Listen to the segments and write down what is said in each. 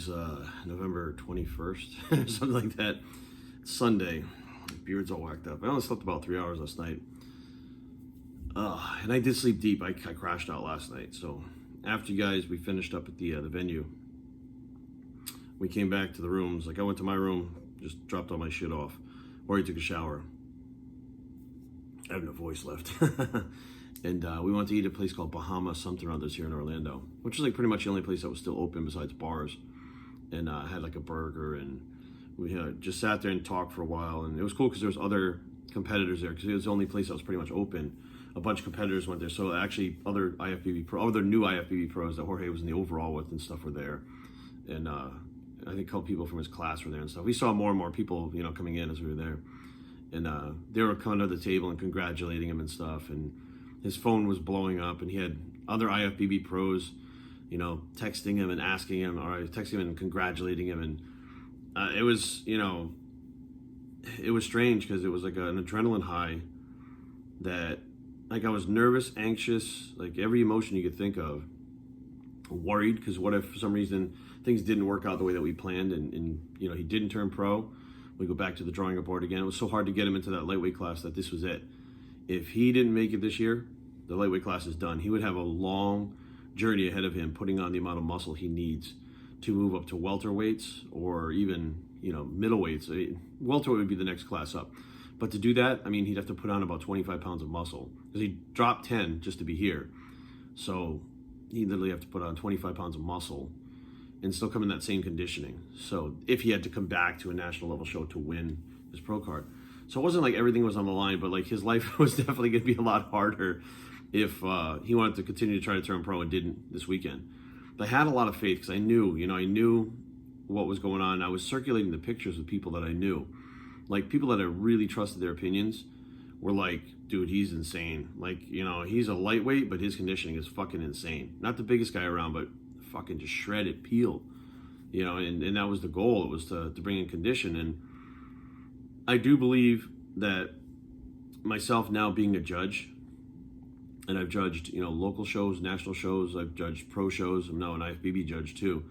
is November 21st, something like that. It's Sunday. My beard's all whacked up. I only slept about 3 hours last night. And I did sleep deep. I crashed out last night. So after you guys, we finished up at the venue. We came back to the rooms. Like I went to my room, just dropped all my shit off. Or he took a shower. I have no voice left. And we went to eat at a place called Bahama something or others here in Orlando, which is like pretty much the only place that was still open besides bars. And had like a burger, and we just sat there and talked for a while. And it was cool because there was other competitors there because it was the only place that was pretty much open. A bunch of competitors went there. So actually other IFBB Pro, other new IFBB Pros that Jorge was in the overall with and stuff were there. And I think a couple people from his class were there and stuff. We saw more and more people, coming in as we were there. And they were coming to the table and congratulating him and stuff. And his phone was blowing up, and he had other IFBB pros, texting him and asking him, or texting him and congratulating him. And it was, it was strange because it was like an adrenaline high that, like, I was nervous, anxious, like every emotion you could think of. Worried because what if for some reason things didn't work out the way that we planned, and he didn't turn pro. We go back to the drawing board again. It was so hard to get him into that lightweight class that this was it. If he didn't make it this year, the lightweight class is done. He would have a long journey ahead of him, putting on the amount of muscle he needs to move up to welterweights or even, middleweights. Welterweight would be the next class up. But to do that, he'd have to put on about 25 pounds of muscle because he dropped 10 just to be here. So he'd literally have to put on 25 pounds of muscle and still come in that same conditioning. So if he had to come back to a national level show to win his pro card. So it wasn't like everything was on the line, but like his life was definitely going to be a lot harder if he wanted to continue to try to turn pro and didn't this weekend. But I had a lot of faith because I knew what was going on. I was circulating the pictures with people that I knew. Like people that I really trusted their opinions were like, dude, he's insane. Like, he's a lightweight, but his conditioning is fucking insane. Not the biggest guy around, but fucking just shredded, peeled. And that was the goal. It was to bring in condition. And I do believe that myself now being a judge, and I've judged, local shows, national shows, I've judged pro shows, I'm now an IFBB judge too.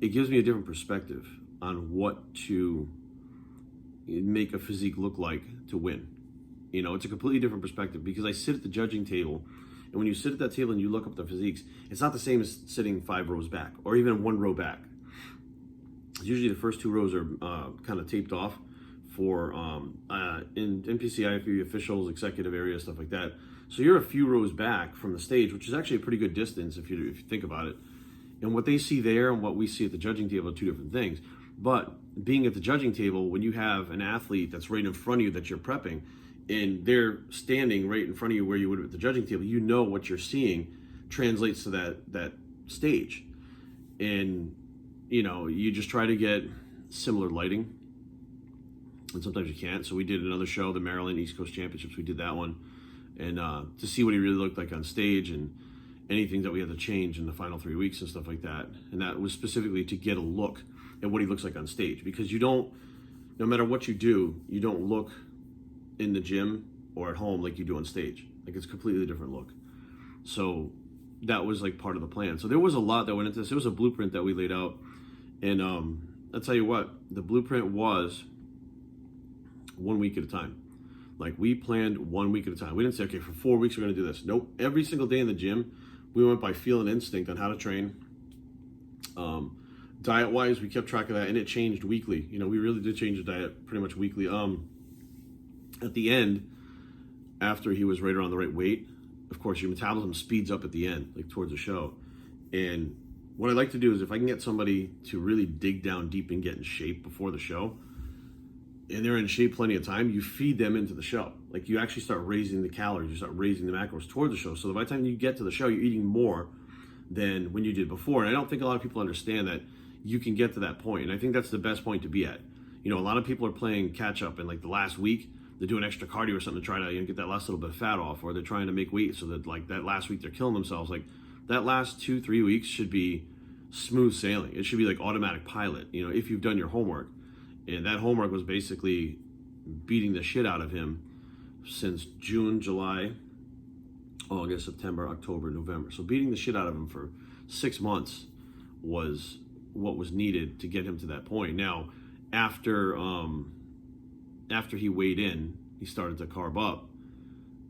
It gives me a different perspective on what to make a physique look like to win. It's a completely different perspective because I sit at the judging table, and when you sit at that table and you look up the physiques, it's not the same as sitting 5 rows back or even 1 row back. Usually the first 2 rows are kind of taped off for in NPC, IFBB officials, executive area, stuff like that. So you're a few rows back from the stage, which is actually a pretty good distance if you think about it. And what they see there and what we see at the judging table are 2 different things. But being at the judging table, when you have an athlete that's right in front of you that you're prepping, and they're standing right in front of you where you would at the judging table, what you're seeing translates to that stage. And, you just try to get similar lighting. And sometimes you can't. So we did another show, the Maryland East Coast Championships. We did that one. And to see what he really looked like on stage and anything that we had to change in the final 3 weeks and stuff like that. And that was specifically to get a look at what he looks like on stage. Because no matter what you do, you don't look in the gym or at home like you do on stage. Like it's a completely different look. So that was like part of the plan. So there was a lot that went into this. It was a blueprint that we laid out. And I'll tell you what, the blueprint was 1 week at a time. Like we planned 1 week at a time. We didn't say, okay, for 4 weeks we're going to do this. Nope. Every single day in the gym, we went by feel and instinct on how to train. Diet-wise, we kept track of that, and it changed weekly. We really did change the diet pretty much weekly. At the end, after he was right around the right weight, of course, your metabolism speeds up at the end, like towards the show. And what I like to do is if I can get somebody to really dig down deep and get in shape before the show, and they're in shape plenty of time, you feed them into the show. Like you actually start raising the calories, you start raising the macros toward the show. So by the time you get to the show, you're eating more than when you did before. And I don't think a lot of people understand that you can get to that point. And I think that's the best point to be at. A lot of people are playing catch up in like the last week. They're doing extra cardio or something to try to get that last little bit of fat off, or they're trying to make weight so that like that last week they're killing themselves. Like that last 2-3 weeks should be smooth sailing. It should be like automatic pilot, if you've done your homework. And that homework was basically beating the shit out of him since June, July, August, September, October, November. So beating the shit out of him for 6 months was what was needed to get him to that point. Now, after he weighed in, he started to carb up,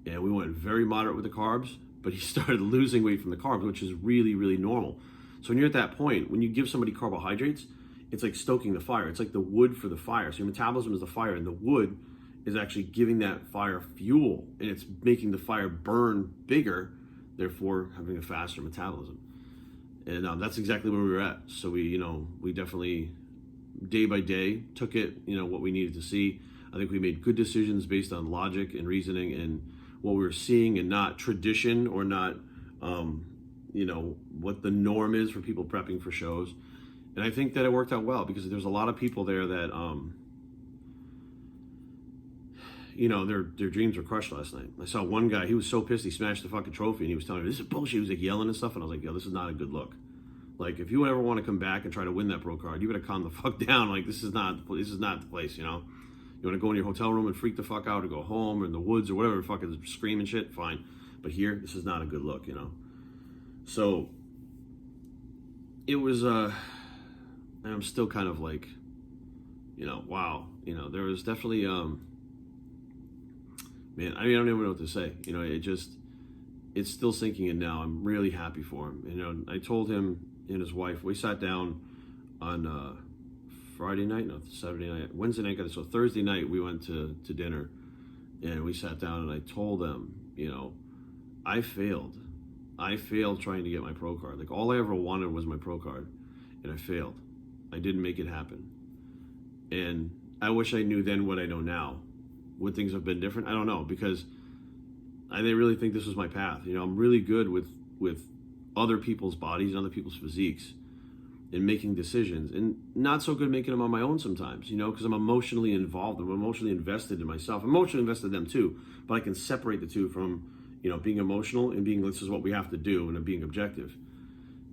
and we went very moderate with the carbs, but he started losing weight from the carbs, which is really, really normal. So when you're at that point, when you give somebody carbohydrates, it's like stoking the fire. It's like the wood for the fire. So your metabolism is the fire, and the wood is actually giving that fire fuel, and it's making the fire burn bigger, therefore having a faster metabolism. And that's exactly where we were at. So we definitely day by day took it, what we needed to see. I think we made good decisions based on logic and reasoning and what we were seeing, and not tradition or not, what the norm is for people prepping for shows. And I think that it worked out well, because there's a lot of people there that, their dreams were crushed last night. I saw one guy, he was so pissed, he smashed the fucking trophy, and he was telling me, this is bullshit. He was like yelling and stuff, and I was like, yo, this is not a good look. Like, if you ever want to come back and try to win that pro card, you better calm the fuck down. Like, this is not the place, You want to go in your hotel room and freak the fuck out, or go home or in the woods or whatever, fucking screaming shit, fine. But here, this is not a good look, So, it was, I'm still kind of like, wow. There was definitely, man, I don't even know what to say. It's still sinking in now. I'm really happy for him. I told him and his wife, we sat down on Saturday night, Wednesday night. So Thursday night we went to dinner, and we sat down, and I told them, I failed. I failed trying to get my pro card. Like, all I ever wanted was my pro card, and I failed. I didn't make it happen. And I wish I knew then what I know now. Would things have been different? I don't know, because I didn't really think this was my path. I'm really good with other people's bodies and other people's physiques and making decisions, and not so good making them on my own sometimes, because I'm emotionally involved. I'm emotionally invested in myself. I'm emotionally invested in them too, but I can separate the two from, being emotional and being, this is what we have to do, and being objective.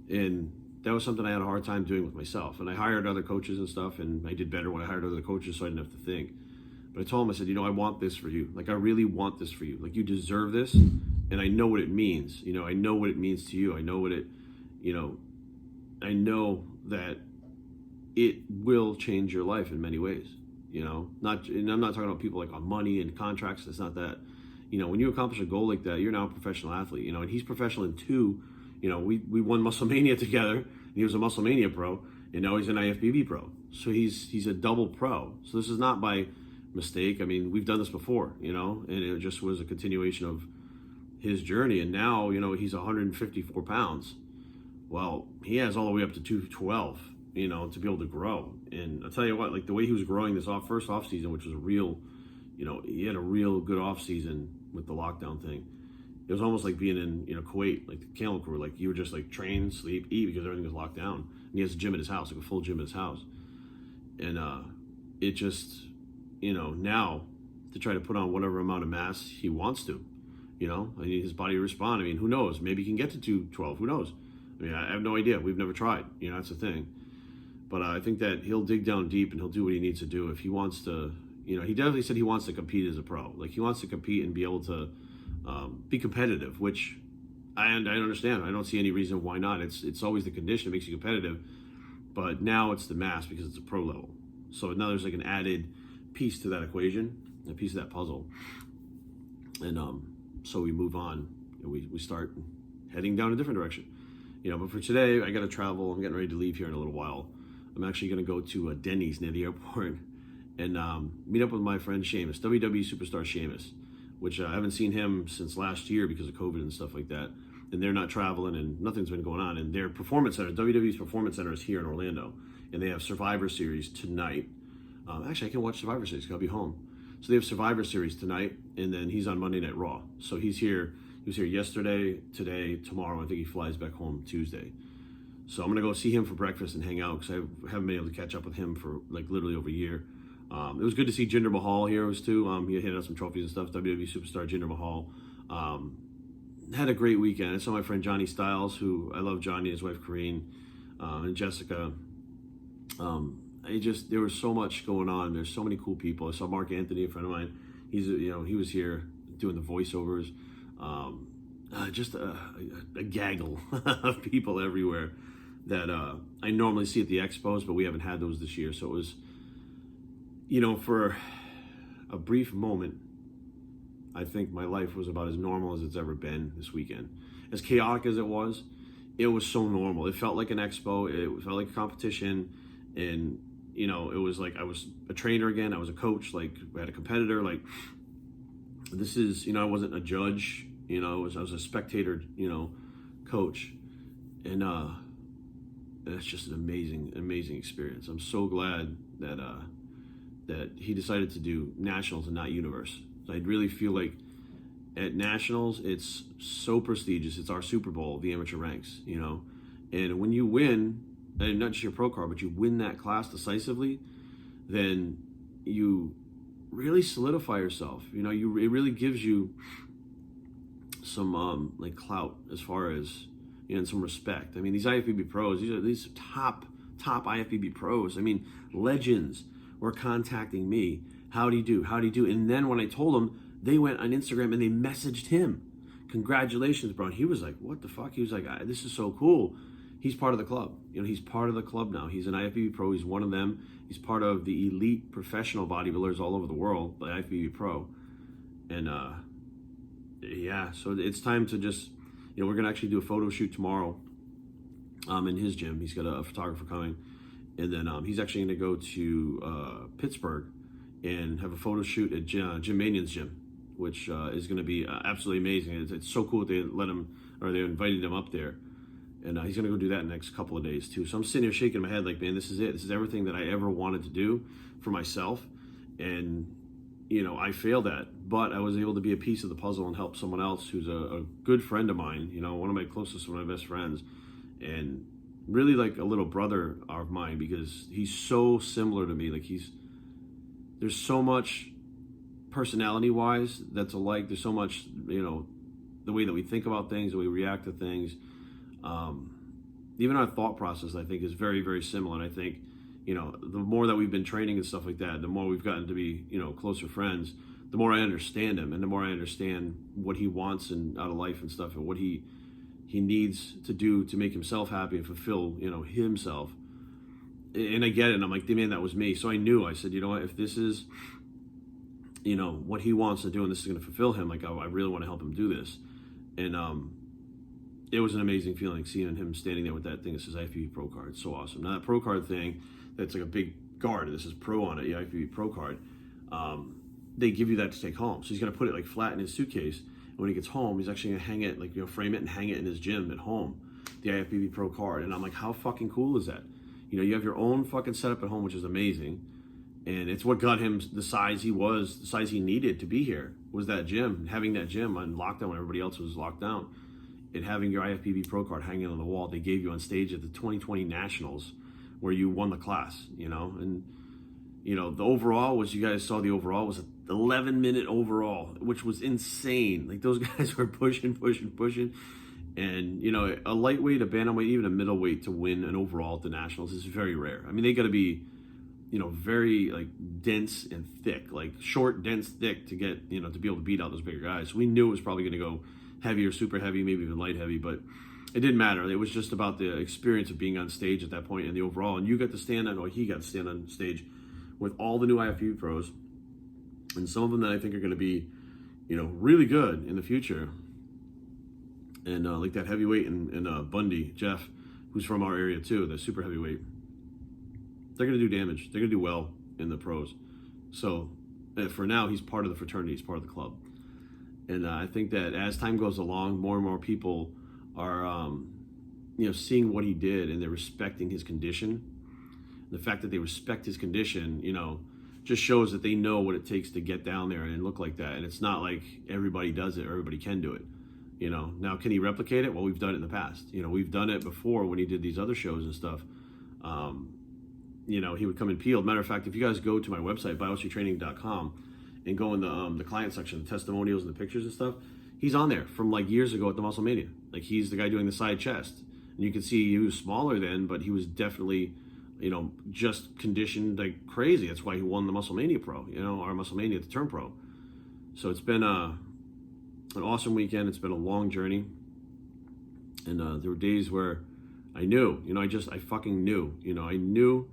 And that was something I had a hard time doing with myself. And I hired other coaches and stuff, and I did better when I hired other coaches, so I didn't have to think. But I told him, I said, I want this for you. Like, I really want this for you. Like, you deserve this, and I know what it means. I know what it means to you. I know what it, I know that it will change your life in many ways. And I'm not talking about people like on money and contracts. It's not that. When you accomplish a goal like that, you're now a professional athlete. And he's professional in two. We won Musclemania together, and he was a Musclemania pro, and now he's an IFBB pro. So he's a double pro. So this is not by mistake. I mean, we've done this before, and it just was a continuation of his journey. And now, he's 154 pounds. Well, he has all the way up to 212, to be able to grow. And I'll tell you what, like, the way he was growing this first off season, which was a real, he had a real good off season with the lockdown thing. It was almost like being in, Kuwait, like the camel crew. Like, you were just like train, sleep, eat, because everything was locked down. And he has a gym at his house, like a full gym at his house. And it just, now to try to put on whatever amount of mass he wants to, his body will respond. I mean, who knows? Maybe he can get to 212. Who knows? I mean, I have no idea. We've never tried. That's the thing. But I think that he'll dig down deep, and he'll do what he needs to do if he wants to. He definitely said he wants to compete as a pro. Like, he wants to compete and be able to be competitive, which I understand. I don't see any reason why not. It's always the condition that makes you competitive. But now it's the mass, because it's a pro level. So now there's like an added piece to that equation, a piece of that puzzle. And so we move on, and we start heading down a different direction. But for today, I got to travel. I'm getting ready to leave here in a little while. I'm actually going to go to Denny's near the airport and meet up with my friend Sheamus, WWE superstar Sheamus, which I haven't seen him since last year because of COVID and stuff like that. And they're not traveling, and nothing's been going on. And their performance center, WWE's performance center, is here in Orlando, and they have Survivor Series tonight. Actually, I can watch Survivor Series because I'll be home. So they have Survivor Series tonight, and then he's on Monday Night Raw. So he's here. He was here yesterday, today, tomorrow. I think he flies back home Tuesday. So I'm going to go see him for breakfast and hang out, because I haven't been able to catch up with him for like literally over a year. It was good to see Jinder Mahal here too. He handed out some trophies and stuff. WWE superstar Jinder Mahal. Had a great weekend. I saw my friend Johnny Styles, who I love Johnny, his wife Corrine, and Jessica. There was so much going on. There's so many cool people. I saw Mark Anthony, a friend of mine. He was here doing the voiceovers. Just a gaggle of people everywhere. that I normally see at the expos, but we haven't had those this year. So it was, for a brief moment, I think my life was about as normal as it's ever been this weekend. As chaotic as it was so normal. It felt like an expo. It felt like a competition. And, it was like I was a trainer again. I was a coach. Like, I had a competitor. Like, this is, I wasn't a judge. I was a spectator, coach. And it's just an amazing experience. I'm so glad that he decided to do nationals and not universe. I really feel like at nationals, it's so prestigious. It's our Super Bowl, the amateur ranks, and when you win, and not just your pro card, but you win that class decisively, then you really solidify yourself. It really gives you some like clout as far as, and some respect. I mean, these IFBB pros, these top IFBB pros. I mean, legends were contacting me. How do you do? How do you do? And then when I told them, they went on Instagram and they messaged him. Congratulations, bro. And he was like, what the fuck? He was like, this is so cool. He's part of the club. He's part of the club now. He's an IFBB Pro. He's one of them. He's part of the elite professional bodybuilders all over the world, the IFBB Pro. And yeah, so it's time to just, we're going to actually do a photo shoot tomorrow in his gym. He's got a photographer coming. And then he's actually going to go to Pittsburgh and have a photo shoot at Jim Manion's gym, which is going to be absolutely amazing. It's so cool that they invited him up there. And he's going to go do that in the next couple of days too. So I'm sitting here shaking my head like, man, this is it. This is everything that I ever wanted to do for myself. And, I failed at, but I was able to be a piece of the puzzle and help someone else who's a good friend of mine, one of my closest, one of my best friends, and really like a little brother of mine, because he's so similar to me. Like there's so much personality wise that's alike. There's so much, the way that we think about things, the way we react to things. Even our thought process, I think, is very, very similar. And I think, the more that we've been training and stuff like that, the more we've gotten to be, closer friends, the more I understand him, and the more I understand what he wants and out of life and stuff, and what he needs to do to make himself happy and fulfill, himself. And I get it. And I'm like, man, that was me. So I knew, I said, what, if this is, what he wants to do, and this is going to fulfill him, like, I really want to help him do this. And, it was an amazing feeling seeing him standing there with that thing that says IFBB Pro card. It's so awesome. Now that Pro card thing, that's like a big guard. This is Pro on it, the IFBB Pro card. They give you that to take home. So he's going to put it like flat in his suitcase. And when he gets home, he's actually going to hang it, like, frame it and hang it in his gym at home, the IFBB Pro card. And I'm like, how fucking cool is that? You have your own fucking setup at home, which is amazing. And it's what got him the size he was, the size he needed to be here, was that gym. Having that gym on lockdown when everybody else was locked down. And having your IFBB Pro card hanging on the wall they gave you on stage at the 2020 Nationals, where you won the class, and the overall was, you guys saw the overall was an 11-minute overall, which was insane. Like, those guys were pushing, and a lightweight, a bantamweight, even a middleweight to win an overall at the Nationals is very rare. I mean, they got to be, very like dense and thick, like short, dense, thick to get, to be able to beat out those bigger guys. So we knew it was probably going to go heavy or super heavy, maybe even light heavy, but it didn't matter. It was just about the experience of being on stage at that point in the overall. And you got to stand on, or he got to stand on stage with all the new IFBB pros, and some of them that I think are going to be, really good in the future. And like that heavyweight and Bundy, Jeff, who's from our area too, the super heavyweight, they're going to do damage. They're going to do well in the pros. So for now, he's part of the fraternity. He's part of the club. And I think that as time goes along, more and more people are, seeing what he did, and they're respecting his condition. The fact that they respect his condition, just shows that they know what it takes to get down there and look like that. And it's not like everybody does it or everybody can do it. Now, can he replicate it? Well, we've done it in the past. We've done it before when he did these other shows and stuff. He would come in peeled. Matter of fact, if you guys go to my website, biostreettraining.com, and go in the client section, the testimonials and the pictures and stuff, he's on there from like years ago at the Muscle Mania. Like, he's the guy doing the side chest. And you can see he was smaller then, but he was definitely, just conditioned like crazy. That's why he won the Muscle Mania Pro, our Muscle Mania at the Turn Pro. So it's been an awesome weekend. It's been a long journey. And there were days where I knew, I fucking knew, I knew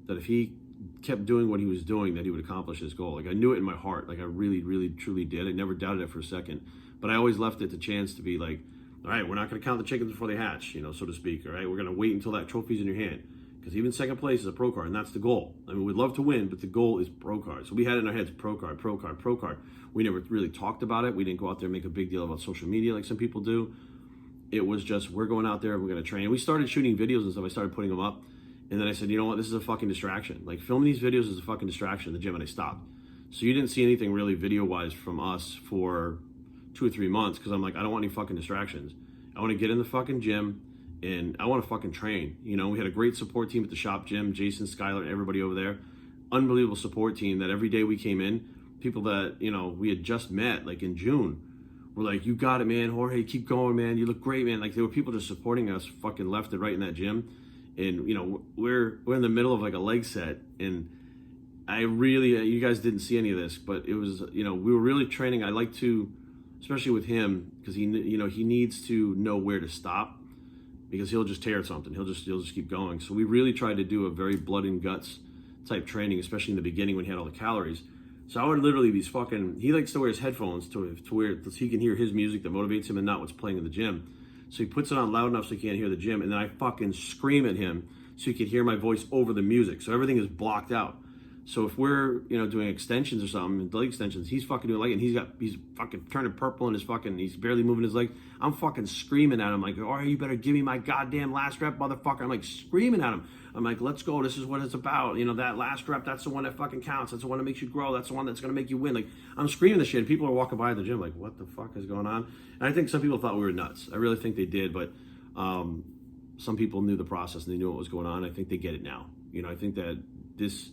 that if he kept doing what he was doing, that he would accomplish his goal. Like, I knew it in my heart. Like, I really, really, truly did. I never doubted it for a second. But I always left it the chance to be like, all right, we're not going to count the chickens before they hatch, so to speak. All right, we're going to wait until that trophy's in your hand. Because even second place is a pro card, and that's the goal. I mean, we'd love to win, but the goal is pro card. So we had it in our heads, pro card, pro card, pro card. We never really talked about it. We didn't go out there and make a big deal about social media like some people do. It was just, we're going out there and we're going to train. We started shooting videos and stuff. I started putting them up. And then I said, you know what? This is a fucking distraction. Like, filming these videos is a fucking distraction in the gym, and I stopped. So you didn't see anything really video-wise from us for 2 or 3 months, because I'm like, I don't want any fucking distractions. I want to get in the fucking gym, and I want to fucking train. We had a great support team at the shop gym, Jason, Skylar, everybody over there. Unbelievable support team that every day we came in, people that, we had just met, like in June, were like, you got it, man. Jorge, keep going, man. You look great, man. Like, there were people just supporting us fucking left and right in that gym. And, we're in the middle of like a leg set, and I really, you guys didn't see any of this, but it was, we were really training. I like to, especially with him, because he needs to know where to stop, because he'll just tear something. He'll just keep going. So we really tried to do a very blood and guts type training, especially in the beginning when he had all the calories. So I would literally be he likes to wear his headphones to where he can hear his music that motivates him and not what's playing in the gym. So he puts it on loud enough so he can't hear the gym, and then I fucking scream at him so he can hear my voice over the music. So everything is blocked out. So if we're, doing extensions or something, leg extensions, he's fucking doing and he's fucking turning purple and he's barely moving his leg. I'm fucking screaming at him like, oh, you better give me my goddamn last rep, motherfucker. I'm like screaming at him. I'm like, let's go. This is what it's about. That last rep, that's the one that fucking counts. That's the one that makes you grow. That's the one that's going to make you win. Like, I'm screaming this shit, and people are walking by the gym like, what the fuck is going on? And I think some people thought we were nuts. I really think they did, but some people knew the process and they knew what was going on. I think they get it now. I think that this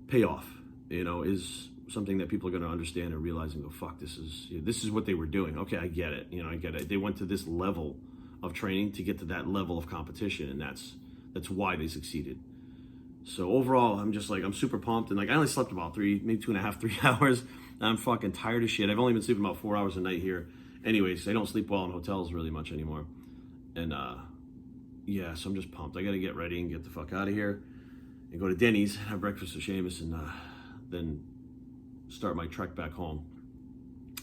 payoff, is something that people are going to understand and realize and go, fuck, this is what they were doing. Okay, I get it. I get it. They went to this level of training to get to that level of competition, and that's why they succeeded. So overall, I'm just like, I'm super pumped, and like, I only slept about maybe 2.5, 3 hours. I'm fucking tired as shit. I've only been sleeping about 4 hours a night here. Anyways, I don't sleep well in hotels really much anymore. And yeah, so I'm just pumped. I got to get ready and get the fuck out of here and go to Denny's, have breakfast with Seamus, and then start my trek back home.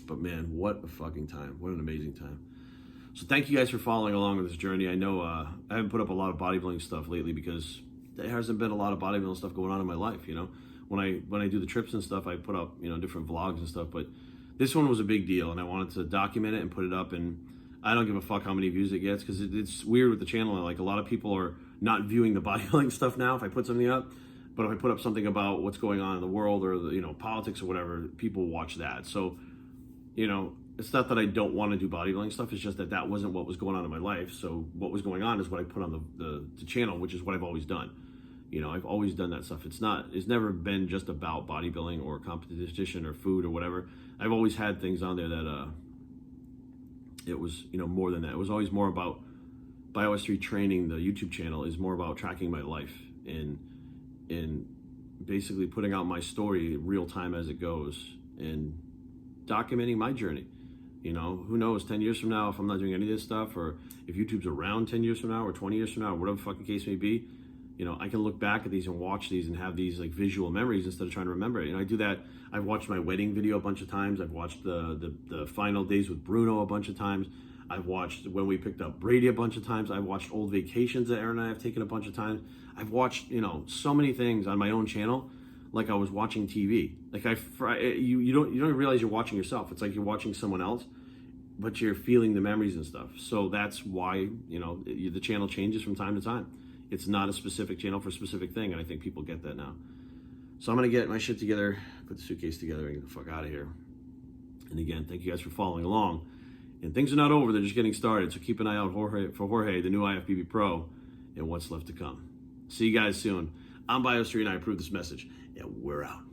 But man, what a fucking time. What an amazing time. So thank you guys for following along with this journey. I know I haven't put up a lot of bodybuilding stuff lately because there hasn't been a lot of bodybuilding stuff going on in my life, When I do the trips and stuff, I put up, different vlogs and stuff, but this one was a big deal, and I wanted to document it and put it up, and I don't give a fuck how many views it gets, because it's weird with the channel. Like, a lot of people are not viewing the bodybuilding stuff now if I put something up, but if I put up something about what's going on in the world or the, politics or whatever, people watch that. So, it's not that I don't want to do bodybuilding stuff. It's just that wasn't what was going on in my life. So what was going on is what I put on the channel, which is what I've always done. I've always done that stuff. It's never been just about bodybuilding or competition or food or whatever. I've always had things on there that it was, more than that. It was always more about BioS3 training. The YouTube channel is more about tracking my life and basically putting out my story real time as it goes and documenting my journey. Who knows, 10 years from now, if I'm not doing any of this stuff, or if YouTube's around 10 years from now or 20 years from now, or whatever the fucking case may be, I can look back at these and watch these and have these like visual memories instead of trying to remember it. I do that. I've watched my wedding video a bunch of times. I've watched the final days with Bruno a bunch of times. I've watched when we picked up Brady a bunch of times. I've watched old vacations that Aaron and I have taken a bunch of times. I've watched, so many things on my own channel, like I was watching TV. Like you don't realize you're watching yourself. It's like you're watching someone else, but you're feeling the memories and stuff. So that's why, the channel changes from time to time. It's not a specific channel for a specific thing, and I think people get that now. So I'm gonna get my shit together, put the suitcase together, and get the fuck out of here. And again, thank you guys for following along. And things are not over, they're just getting started. So keep an eye out for Jorge, the new IFBB Pro, and what's left to come. See you guys soon. I'm BioS3 and I approve this message, and we're out.